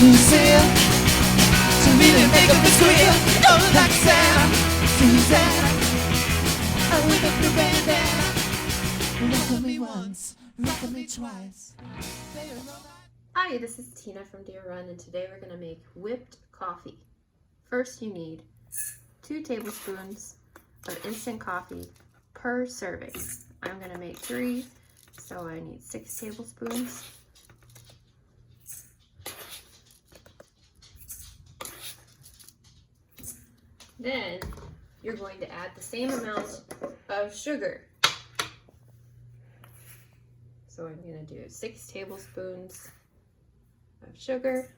Lucille, to really make up a squeal. Oh, like Santa, Susanna, I wake up your bandana. Rock with me once, rock with me twice. Hi, this is Tina from Deer Run, and today we're going to make whipped coffee. First, you need 2 tablespoons of instant coffee per serving. I'm going to make 3, so I need 6 tablespoons. Then you're going to add the same amount of sugar. So I'm going to do 6 tablespoons of sugar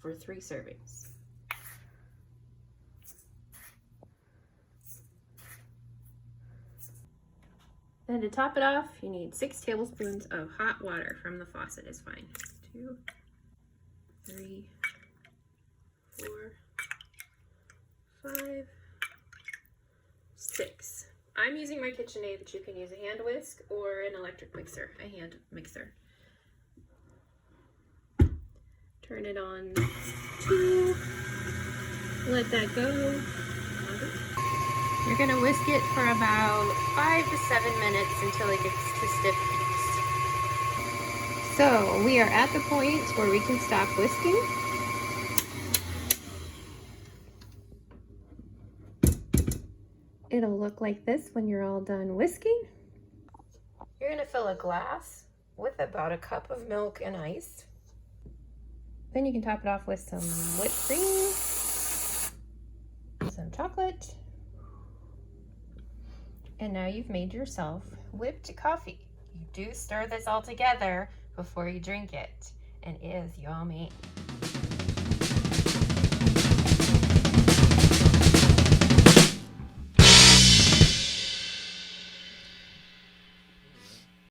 for 3 servings. Then to top it off, you need 6 tablespoons of hot water from the faucet is fine. 2, 3, 4, 5, 6. I'm using my KitchenAid, but you can use a hand whisk or an electric mixer, a hand mixer. Turn it on 2, let that go. You're gonna whisk it for about 5 to 7 minutes until it gets to stiff paste. So we are at the point where we can stop whisking. It'll look like this when you're all done whisking. You're gonna fill a glass with about a cup of milk and ice. Then you can top it off with some whipped cream, some chocolate, and now you've made yourself whipped coffee. You do stir this all together before you drink it, and it is yummy.